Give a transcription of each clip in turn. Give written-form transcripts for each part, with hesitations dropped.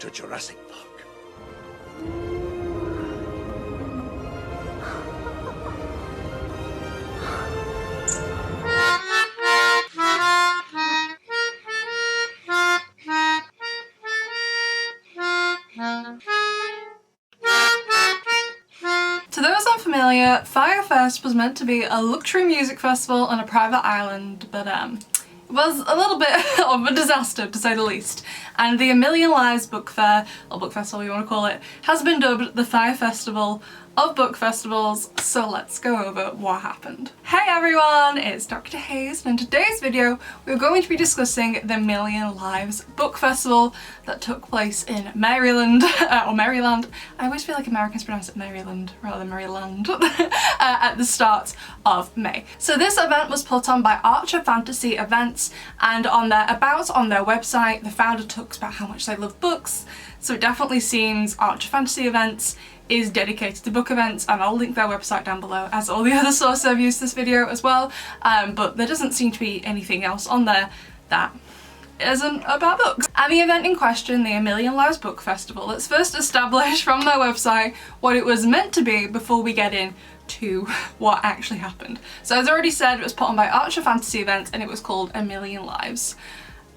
to Jurassic Park. To those unfamiliar, Fyre was meant to be a luxury music festival on a private island, but it was a little bit of a disaster to say the least. And the A Million Lives Book Fair, or book festival you want to call it, has been dubbed the Fyre Festival of book festivals, so let's go over what happened. Hey everyone, it's Dr. Hayes, and in today's video we're going to be discussing the Million Lives Book Festival that took place in Maryland, or Maryland. I always feel like Americans pronounce it Maryland rather than Maryland, at the start of May. So this event was put on by Archer Fantasy Events, and on their website, the founder talks about how much they love books, so it definitely seems Archer Fantasy Events is dedicated to book events, and I'll link their website down below as all the other sources I've used this video as well, but there doesn't seem to be anything else on there that isn't about books. And the event in question, the A Million Lives Book Festival, let's first establish from their website what it was meant to be before we get into what actually happened. So as I already said, it was put on by Archer Fantasy Events and it was called A Million Lives.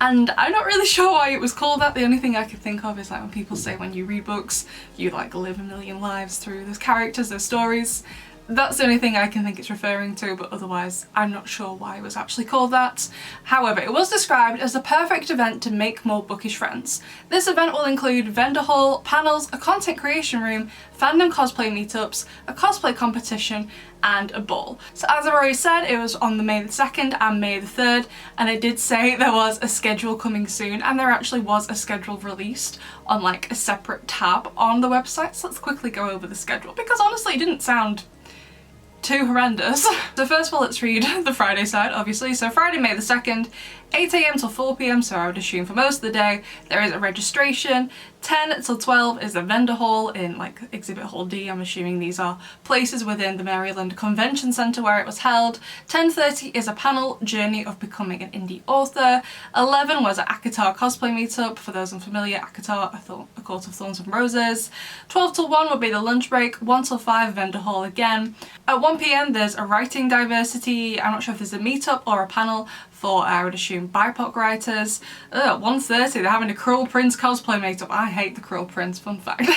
And I'm not really sure why it was called that. The only thing I can think of is like when people say when you read books, you like live a million lives through those characters, those stories. That's the only thing I can think it's referring to, but otherwise I'm not sure why it was actually called that. However, it was described as the perfect event to make more bookish friends. This event will include vendor hall, panels, a content creation room, fandom cosplay meetups, a cosplay competition, and a ball. So as I've already said, it was on the May the 2nd and May the 3rd, and it did say there was a schedule coming soon, and there actually was a schedule released on like a separate tab on the website. So let's quickly go over the schedule, because honestly it didn't sound too horrendous. So first of all, let's read the Friday side, obviously. So Friday, May the 2nd, 8 AM till 4 PM, so I would assume for most of the day, there is a registration. 10 till 12 is a vendor hall in like Exhibit Hall D. I'm assuming these are places within the Maryland Convention Center where it was held. 10:30 is a panel, Journey of Becoming an Indie Author. 11 was an ACOTAR cosplay meetup. For those unfamiliar, ACOTAR, A Court of Thorns and Roses. 12 till 1 would be the lunch break. 1 till 5, vendor hall again. At 1 PM there's a writing diversity. I'm not sure if there's a meetup or a panel for, I would assume, BIPOC writers. At 1:30 they're having a Cruel Prince cosplay meetup. I hate the Cruel Prince, fun fact.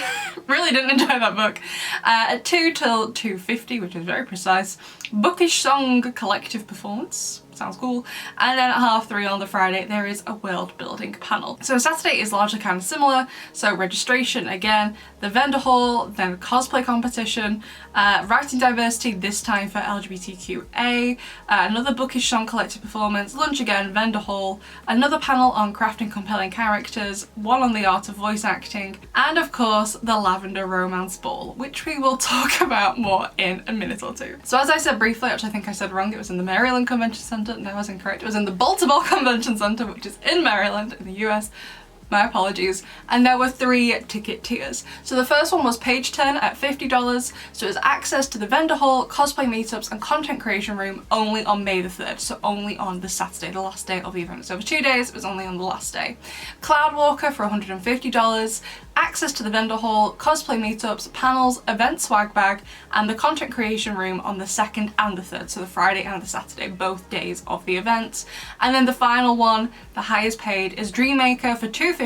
Really didn't enjoy that book. At 2 till 2:50, which is very precise, Bookish Song collective performance. Sounds cool. And then at 3:30 on the Friday there is a world building panel. So Saturday is largely kind of similar. So registration again, the vendor hall, then cosplay competition, writing diversity, this time for LGBTQA, another Bookish Song collective performance, lunch again, vendor hall, another panel on crafting compelling characters, one on the art of voice acting, and of course the Lavender Romance Ball, which we will talk about more in a minute or two. So as I said briefly, actually I think I said wrong, it was in the Maryland Convention Center. No, I was incorrect. It was in the Baltimore Convention Center, which is in Maryland in the US. My apologies. And there were 3 ticket tiers. So the first one was page 10 at $50, so it was access to the vendor hall, cosplay meetups, and content creation room only on May the 3rd, so only on the Saturday, the last day of the event. So over 2 days, it was only on the last day. Cloud Walker for $150, access to the vendor hall, cosplay meetups, panels, event swag bag, and the content creation room on the 2nd and the 3rd, so the Friday and the Saturday, both days of the event. And then the final one, the highest paid, is Dreammaker for $250,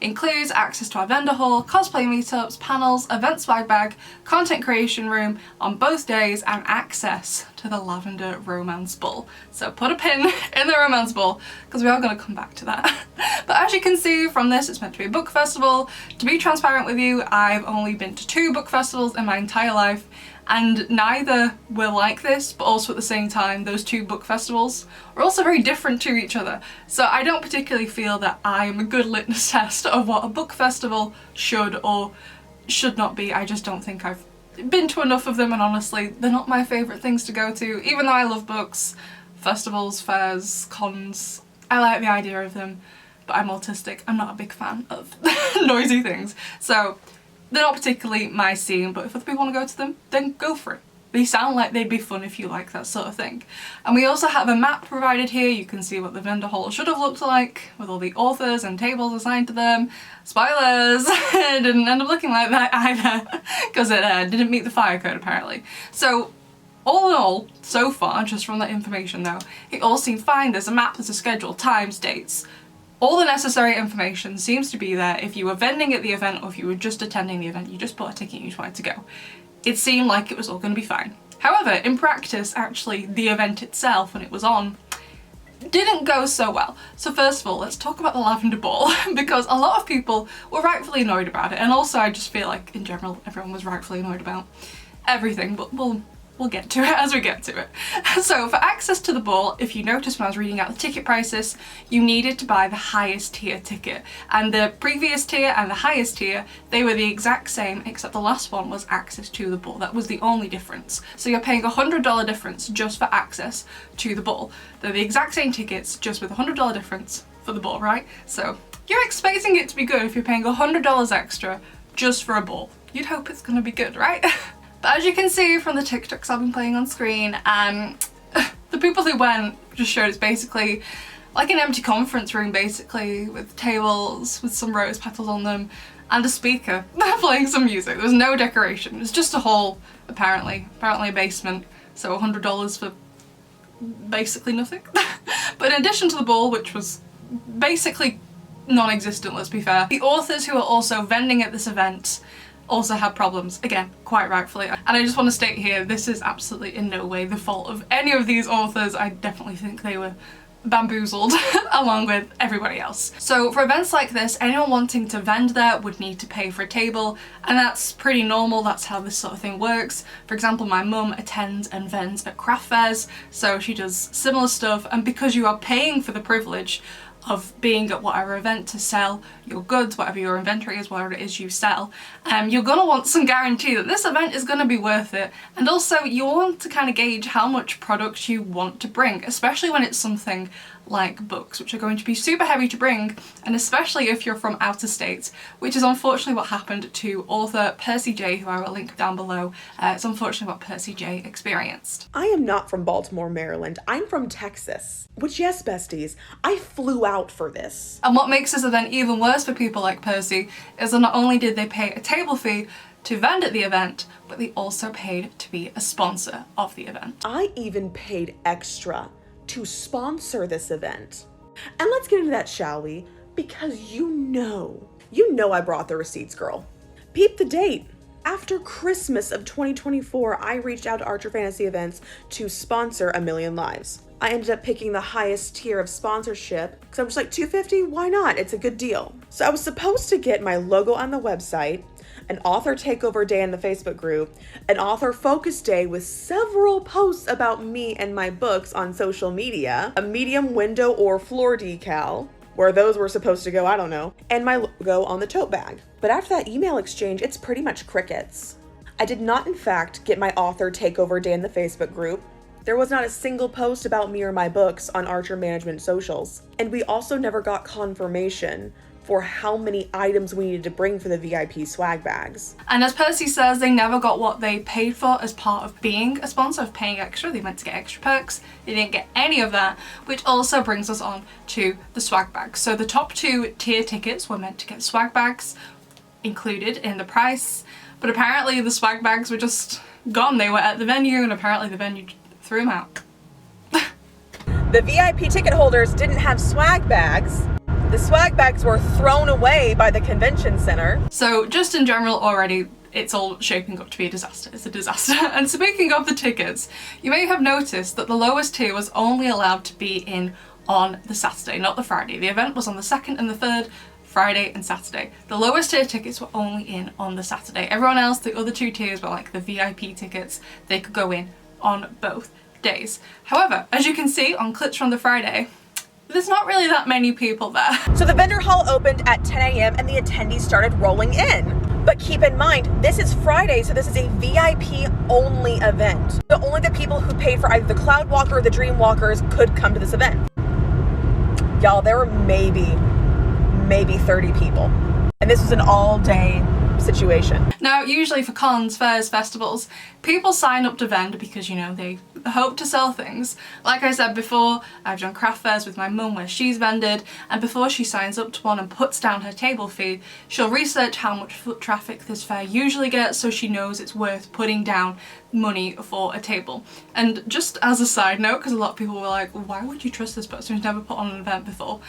includes access to our vendor hall, cosplay meetups, panels, event swag bag, content creation room on both days, and access to the Lavender Romance Ball. So put a pin in the Romance Ball, because we are going to come back to that. But as you can see from this, it's meant to be a book festival. To be transparent with you, I've only been to 2 book festivals in my entire life, and neither were like this, but also at the same time those 2 book festivals are also very different to each other. So I don't particularly feel that I am a good litmus test of what a book festival should or should not be. I just don't think I've been to enough of them, and honestly they're not my favourite things to go to. Even though I love books, festivals, fairs, cons, I like the idea of them, but I'm autistic. I'm not a big fan of noisy things. So they're not particularly my scene, but if other people want to go to them, then go for it. They sound like they'd be fun if you like that sort of thing. And we also have a map provided here. You can see what the vendor hall should have looked like with all the authors and tables assigned to them. Spoilers! It didn't end up looking like that either because it didn't meet the fire code apparently. So all in all, so far, just from that information though, it all seemed fine. There's a map, there's a schedule, times, dates. All the necessary information seems to be there if you were vending at the event or if you were just attending the event, you just bought a ticket and you just wanted to go. It seemed like it was all going to be fine. However, in practice, actually, the event itself, when it was on, didn't go so well. So first of all, let's talk about the lavender ball because a lot of people were rightfully annoyed about it, and also I just feel like in general everyone was rightfully annoyed about everything, but we'll get to it as we get to it. So for access to the ball, if you notice when I was reading out the ticket prices, you needed to buy the highest tier ticket. And the previous tier and the highest tier, they were the exact same, except the last one was access to the ball. That was the only difference. So you're paying $100 difference just for access to the ball. They're the exact same tickets, just with $100 difference for the ball, right? So you're expecting it to be good if you're paying $100 extra just for a ball. You'd hope it's gonna be good, right? But as you can see from the TikToks I've been playing on screen, the people who went just showed it's basically like an empty conference room basically, with tables with some rose petals on them and a speaker playing some music. There was no decoration. It was just a hall, apparently a basement, so $100 for basically nothing. But in addition to the ball, which was basically non-existent, let's be fair, the authors who are also vending at this event also had problems, again, quite rightfully. And I just want to state here, this is absolutely in no way the fault of any of these authors. I definitely think they were bamboozled along with everybody else. So for events like this, anyone wanting to vend there would need to pay for a table, and that's pretty normal. That's how this sort of thing works. For example, my mum attends and vends at craft fairs, so she does similar stuff, and because you are paying for the privilege of being at whatever event to sell your goods, whatever your inventory is, whatever it is you sell, you're gonna want some guarantee that this event is gonna be worth it. And also you want to kind of gauge how much product you want to bring, especially when it's something like books, which are going to be super heavy to bring, and especially if you're from out of state, which is unfortunately what happened to author Percy J, who I will link down below. It's unfortunately what Percy J experienced. I am not from Baltimore, Maryland. I'm from Texas. Which, yes, besties, I flew out for this. And what makes this event even worse for people like Percy is that not only did they pay a table fee to vend at the event, but they also paid to be a sponsor of the event. I even paid extra to sponsor this event. And let's get into that, shall we? Because you know I brought the receipts, girl. Peep the date. After Christmas of 2024, I reached out to Archer Fantasy Events to sponsor A Million Lives. I ended up picking the highest tier of sponsorship because I was like, $250, why not? It's a good deal. So I was supposed to get my logo on the website, an author takeover day in the Facebook group, an author focus day with several posts about me and my books on social media, a medium window or floor decal, where those were supposed to go, I don't know, and my logo on the tote bag. But after that email exchange, it's pretty much crickets. I did not, in fact, get my author takeover day in the Facebook group. There was not a single post about me or my books on Archer Management socials. And we also never got confirmation for how many items we needed to bring for the VIP swag bags. And as Percy says, they never got what they paid for as part of being a sponsor, of paying extra. They meant to get extra perks. They didn't get any of that, which also brings us on to the swag bags. So the top 2 tier tickets were meant to get swag bags included in the price, but apparently the swag bags were just gone. They were at the venue, and apparently the venue threw them out. The VIP ticket holders didn't have swag bags. The swag bags were thrown away by the convention center. So just in general already, it's all shaping up to be a disaster. It's a disaster. And speaking of the tickets, you may have noticed that the lowest tier was only allowed to be in on the Saturday, not the Friday. The event was on the 2nd and the 3rd, Friday and Saturday. The lowest tier tickets were only in on the Saturday. Everyone else, the other 2 tiers were like the VIP tickets. They could go in on both days. However, as you can see on clips from the Friday, there's not really that many people there. So the vendor hall opened at 10 a.m. and the attendees started rolling in. But keep in mind, this is Friday, so this is a VIP only event. So only the people who paid for either the Cloud Walker or the Dream Walkers could come to this event. Y'all, there were maybe 30 people. And this was an all-day situation. Now, usually for cons, fairs, festivals, people sign up to vend because, you know, they hope to sell things. Like I said before, I've done craft fairs with my mum where she's vended, and before she signs up to one and puts down her table fee, she'll research how much foot traffic this fair usually gets so she knows it's worth putting down money for a table. And just as a side note, because a lot of people were like, why would you trust this person who's never put on an event before?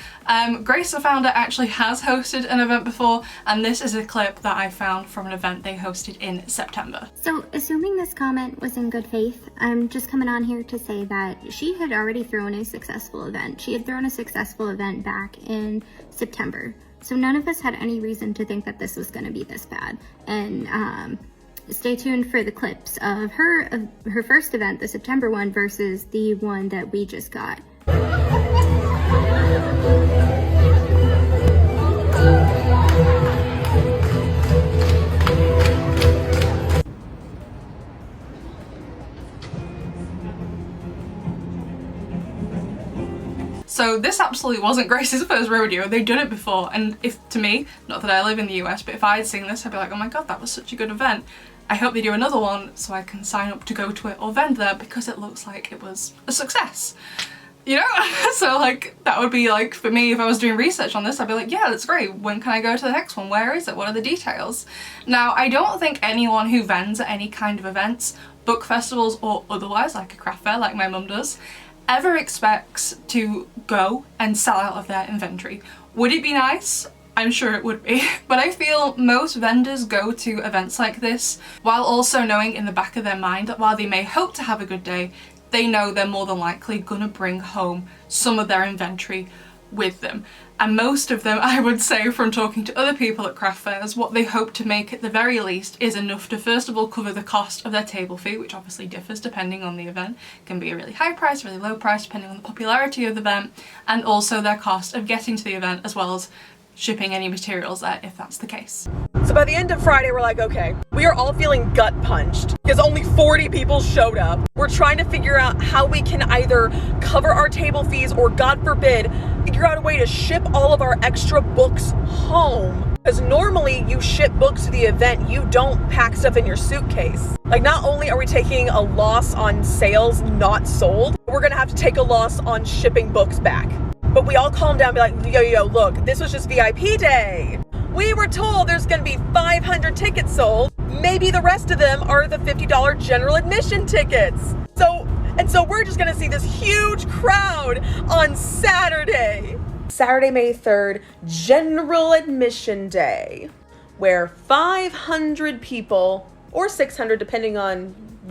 Grace, the founder, actually has hosted an event before, and this is a clip that I found from an event they hosted in September. So, assuming this comment was in good faith, I'm just coming on here to say that she had already thrown a successful event. She had thrown a successful event back in September. So none of us had any reason to think that this was going to be this bad. And stay tuned for the clips of her first event, the September one, versus the one that we just got. So this absolutely wasn't Grace's first rodeo. They'd done it before, and if, to me, not that I live in the US, but if I had seen this, I'd be like, oh my god, that was such a good event. I hope they do another one so I can sign up to go to it or vend there because it looks like it was a success. You know? So like, that would be like, for me, if I was doing research on this, I'd be like, yeah, that's great. When can I go to the next one? Where is it? What are the details? Now, I don't think anyone who vends at any kind of events, book festivals or otherwise, like a craft fair like my mum does, ever expects to go and sell out of their inventory. Would it be nice? I'm sure it would be, but I feel most vendors go to events like this while also knowing in the back of their mind that while they may hope to have a good day, they know they're more than likely gonna bring home some of their inventory with them. And most of them, I would say from talking to other people at craft fairs, what they hope to make at the very least is enough to first of all cover the cost of their table fee, which obviously differs depending on the event. It can be a really high price, really low price, depending on the popularity of the event, and also their cost of getting to the event as well as shipping any materials there if that's the case. So by the end of Friday, we're like, okay, we are all feeling gut punched because only 40 people showed up. We're trying to figure out how we can either cover our table fees or, God forbid, figure out a way to ship all of our extra books home. Because normally you ship books to the event, you don't pack stuff in your suitcase. Like, not only are we taking a loss on sales not sold, we're gonna have to take a loss on shipping books back. But we all calm down and be like, yo, look, this was just VIP day. We were told there's gonna be 500 tickets sold. Maybe the rest of them are the $50 general admission tickets. So we're just gonna see this huge crowd on Saturday. Saturday, May 3rd, general admission day, where 500 people, or 600 depending on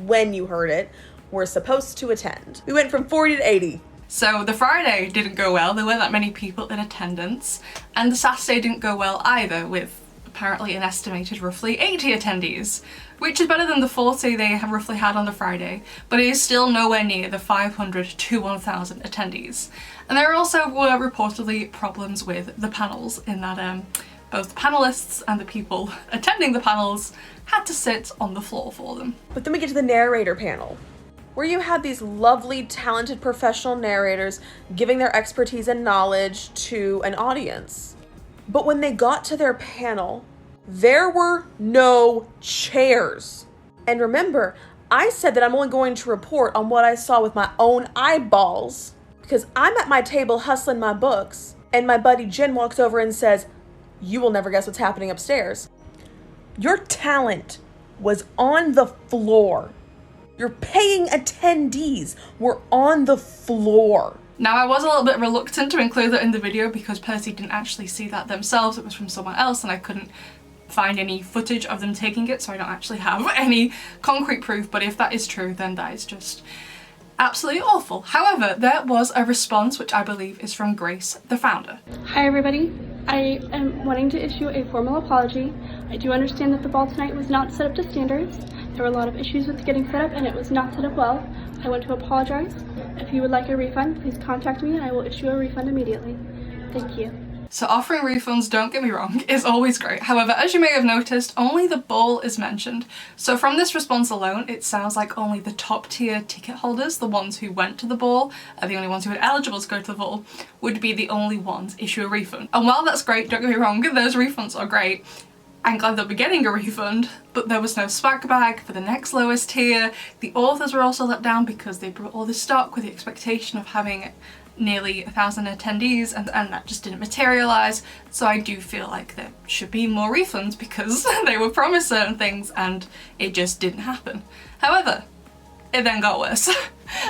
when you heard it, were supposed to attend. We went from 40 to 80. So the Friday didn't go well, there weren't that many people in attendance, and the Saturday didn't go well either, with apparently an estimated roughly 80 attendees, which is better than the 40 they have roughly had on the Friday, but it is still nowhere near the 500 to 1,000 attendees. And there also were reportedly problems with the panels in that both the panelists and the people attending the panels had to sit on the floor for them. But then we get to the narrator panel, where you had these lovely, talented professional narrators giving their expertise and knowledge to an audience. But when they got to their panel, there were no chairs. And remember, I said that I'm only going to report on what I saw with my own eyeballs, because I'm at my table hustling my books, and my buddy Jen walks over and says, "You will never guess what's happening upstairs." Your talent was on the floor. Your paying attendees were on the floor. Now, I was a little bit reluctant to include that in the video because Percy didn't actually see that themselves. It was from someone else and I couldn't find any footage of them taking it, so I don't actually have any concrete proof, but if that is true, then that is just absolutely awful. However, there was a response which I believe is from Grace, the founder. Hi everybody. I am wanting to issue a formal apology. I do understand that the ball tonight was not set up to standards. There were a lot of issues with getting set up and it was not set up well. I want to apologize. If you would like a refund, please contact me and I will issue a refund immediately. Thank you. So offering refunds, don't get me wrong, is always great. However, as you may have noticed, only the ball is mentioned. So from this response alone, it sounds like only the top tier ticket holders, the ones who went to the ball, are the only ones who are eligible to go to the ball, would be the only ones issue a refund. And while that's great, don't get me wrong, those refunds are great. I'm glad they'll be getting a refund, but there was no swag bag for the next lowest tier. The authors were also let down because they brought all this stock with the expectation of having nearly 1,000 attendees, and that just didn't materialise. So I do feel like there should be more refunds because they were promised certain things and it just didn't happen. However, it then got worse.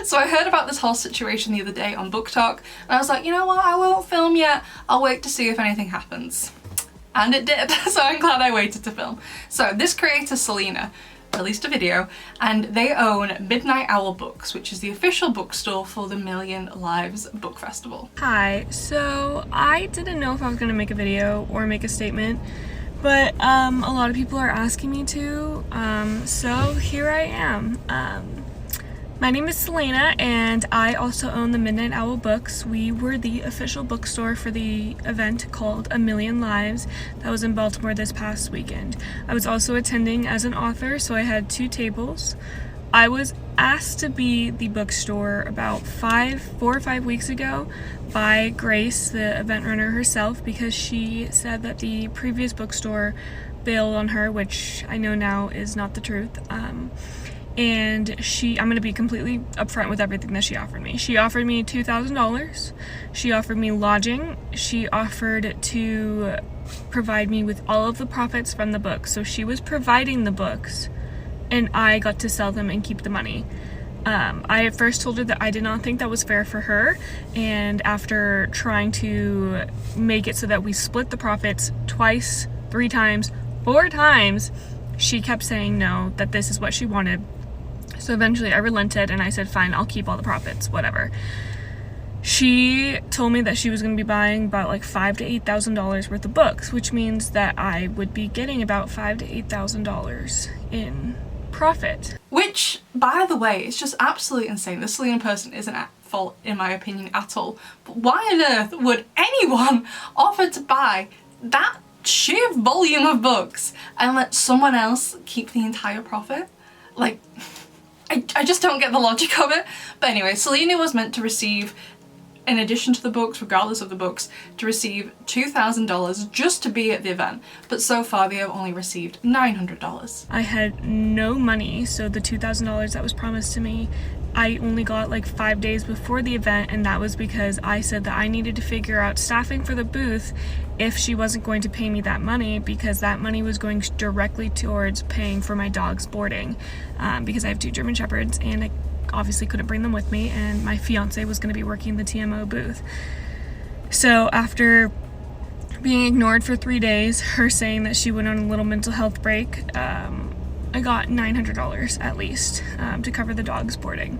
So I heard about this whole situation the other day on BookTok, and I was like, you know what, I won't film yet, I'll wait to see if anything happens. And it did, so I'm glad I waited to film. So this creator, Selena, released a video, and they own Midnight Owl Books, which is the official bookstore for the Million Lives Book Festival. Hi, so I didn't know if I was going to make a video or make a statement, but a lot of people are asking me to, so here I am. My name is Selena, and I also own the Midnight Owl Books. We were the official bookstore for the event called A Million Lives that was in Baltimore this past weekend. I was also attending as an author, so I had 2 tables. I was asked to be the bookstore about 4 or 5 weeks ago by Grace, the event runner herself, because she said that the previous bookstore bailed on her, which I know now is not the truth. And I'm going to be completely upfront with everything that she offered me. She offered me $2,000. She offered me lodging. She offered to provide me with all of the profits from the books. So she was providing the books, and I got to sell them and keep the money. I at first told her that I did not think that was fair for her, and after trying to make it so that we split the profits twice, 3 times, 4 times, she kept saying no, that this is what she wanted. So eventually I relented and I said, fine, I'll keep all the profits, whatever. She told me that she was going to be buying about like $5,000 to $8,000 worth of books, which means that I would be getting about $5,000 to $8,000 in profit. Which, by the way, is just absolutely insane. The Selena person isn't at fault, in my opinion, at all. But why on earth would anyone offer to buy that sheer volume of books and let someone else keep the entire profit? Like, I just don't get the logic of it. But anyway, Selena was meant to receive, in addition to the books, regardless of the books, to receive $2,000 just to be at the event. But so far they have only received $900. I had no money, so the $2,000 that was promised to me, I only got like 5 days before the event, and that was because I said that I needed to figure out staffing for the booth if she wasn't going to pay me that money, because that money was going directly towards paying for my dog's boarding, because I have 2 German Shepherds and I obviously couldn't bring them with me, and my fiance was going to be working the TMO booth. So after being ignored for 3 days, her saying that she went on a little mental health break, I got $900 at least to cover the dog's boarding.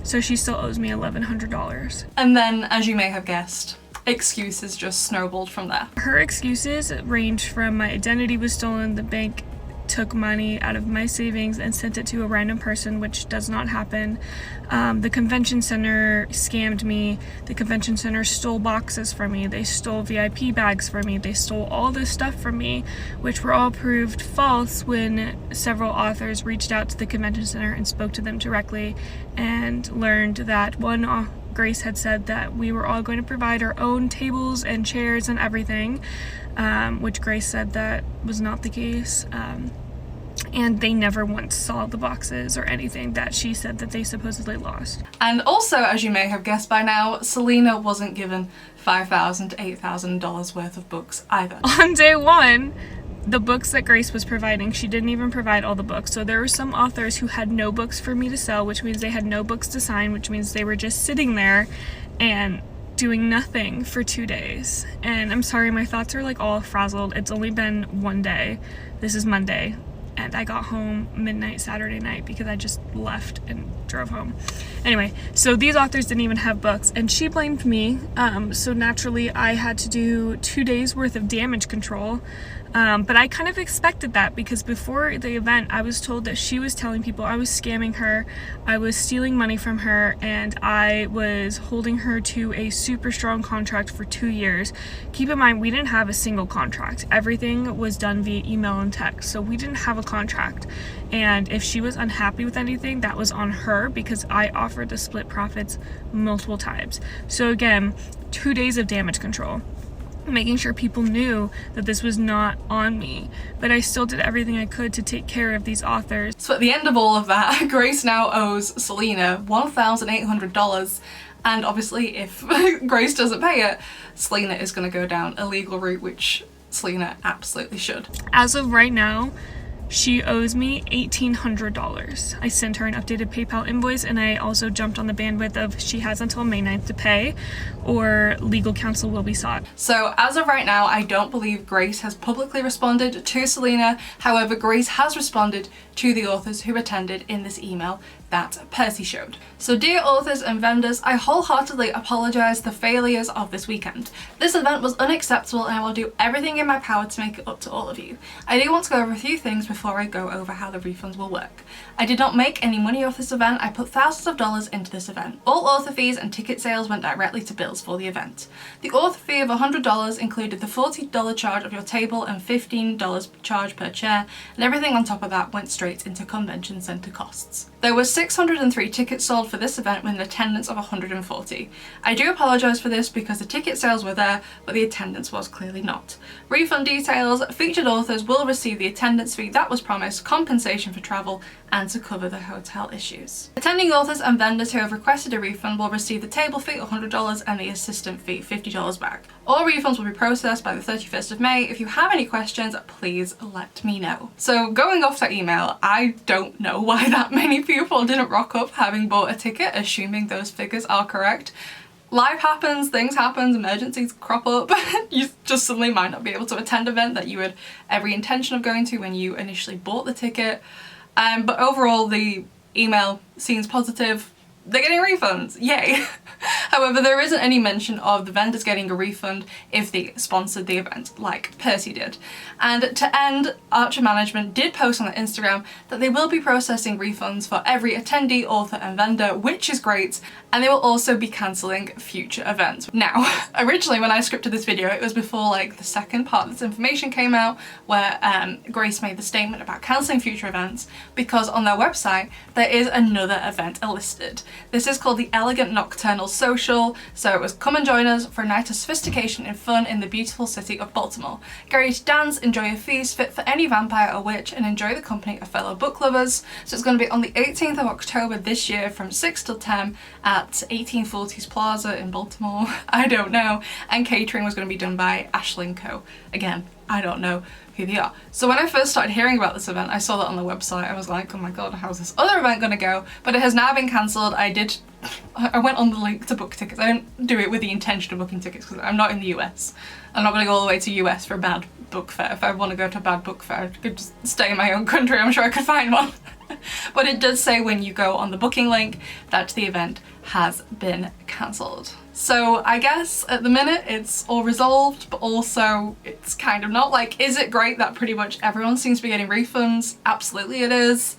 So she still owes me $1,100. And then, as you may have guessed, excuses just snowballed from there. Her excuses range from my identity was stolen, the bank took money out of my savings and sent it to a random person, which does not happen. The convention center scammed me. The convention center stole boxes from me. They stole VIP bags from me. They stole all this stuff from me, which were all proved false when several authors reached out to the convention center and spoke to them directly and learned that Grace had said that we were all going to provide our own tables and chairs and everything, which Grace said that was not the case. And they never once saw the boxes or anything that she said that they supposedly lost. And also, as you may have guessed by now, Selena wasn't given $5,000 to $8,000 worth of books either. On day 1, the books that Grace was providing, she didn't even provide all the books. So there were some authors who had no books for me to sell, which means they had no books to sign, which means they were just sitting there and doing nothing for 2 days. And I'm sorry, my thoughts are like all frazzled. It's only been 1 day. This is Monday. And I got home midnight Saturday night because I just left and drove home. Anyway, so these authors didn't even have books, and she blamed me. So naturally I had to do 2 days worth of damage control. But I kind of expected that, because before the event I was told that she was telling people I was scamming her, I was stealing money from her, and I was holding her to a super strong contract for 2 years. Keep in mind, we didn't have a single contract. Everything was done via email and text, so we didn't have a contract. And if she was unhappy with anything, that was on her, because I offered to split profits multiple times. So again, 2 days of damage control. making sure people knew that this was not on me, but I still did everything I could to take care of these authors. So at the end of all of that, Grace now owes Selena $1,800, and obviously if Grace doesn't pay it, Selena is going to go down a legal route, which Selena absolutely should. As of right now, she owes me $1,800. I sent her an updated PayPal invoice, and I also jumped on the bandwidth of she has until May 9th to pay or legal counsel will be sought. So as of right now, I don't believe Grace has publicly responded to Selena. However, Grace has responded to the authors who attended in this email that Percy showed. So dear authors and vendors, I wholeheartedly apologise for the failures of this weekend. This event was unacceptable and I will do everything in my power to make it up to all of you. I do want to go over a few things before I go over how the refunds will work. I did not make any money off this event. I put thousands of dollars into this event. All author fees and ticket sales went directly to bills for the event. The author fee of $100 included the $40 charge of your table and $15 charge per chair, and everything on top of that went straight into convention centre costs. There were 603 tickets sold for this event with an attendance of 140. I do apologise for this because the ticket sales were there, but the attendance was clearly not. Refund details: featured authors will receive the attendance fee that was promised, compensation for travel, and to cover the hotel issues. Attending authors and vendors who have requested a refund will receive the table fee $100 and the assistant fee $50 back. All refunds will be processed by the 31st of May. If you have any questions, please let me know. So going off that email, I don't know why that many people didn't rock up having bought a ticket, assuming those figures are correct. Life happens, things happen, emergencies crop up. You just suddenly might not be able to attend an event that you had every intention of going to when you initially bought the ticket. But overall, the email seems positive. They're getting refunds, yay! However, there isn't any mention of the vendors getting a refund if they sponsored the event, like Percy did. And to end, Archer Management did post on their Instagram that they will be processing refunds for every attendee, author and vendor, which is great, and they will also be cancelling future events. Now, originally when I scripted this video, it was before like the second part of this information came out, where Grace made the statement about cancelling future events, because on their website there is another event listed. This is called the Elegant Nocturnal Social, so it was come and join us for a night of sophistication and fun in the beautiful city of Baltimore. Get ready to dance, enjoy a feast fit for any vampire or witch, and enjoy the company of fellow book lovers. So it's going to be on the 18th of October this year from 6 till 10 at 1840s Plaza in Baltimore. I don't know. And catering was going to be done by Ashley & Co. Again, I don't know who they are. So when I first started hearing about this event, I saw that on the website. I was like, oh my god, how's this other event gonna go? But it has now been cancelled. I went on the link to book tickets. I didn't do it with the intention of booking tickets because I'm not in the US. I'm not gonna go all the way to US for a bad book fair. If I want to go to a bad book fair, I could just stay in my own country. I'm sure I could find one. But it does say when you go on the booking link that the event has been cancelled. So I guess at the minute it's all resolved, but also it's kind of not. Like, is it great that pretty much everyone seems to be getting refunds? Absolutely it is.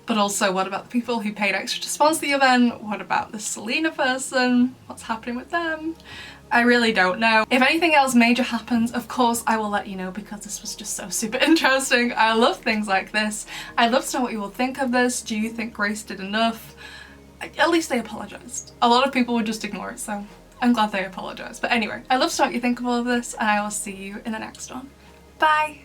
But also, what about the people who paid extra to sponsor the event? What about the Selena person? What's happening with them? I really don't know. If anything else major happens, of course I will let you know, because this was just so super interesting. I love things like this. I'd love to know what you will think of this. Do you think Grace did enough? At least they apologised. A lot of people would just ignore it, so I'm glad they apologised. But anyway, I'd love to know what you think of all of this, and I will see you in the next one. Bye!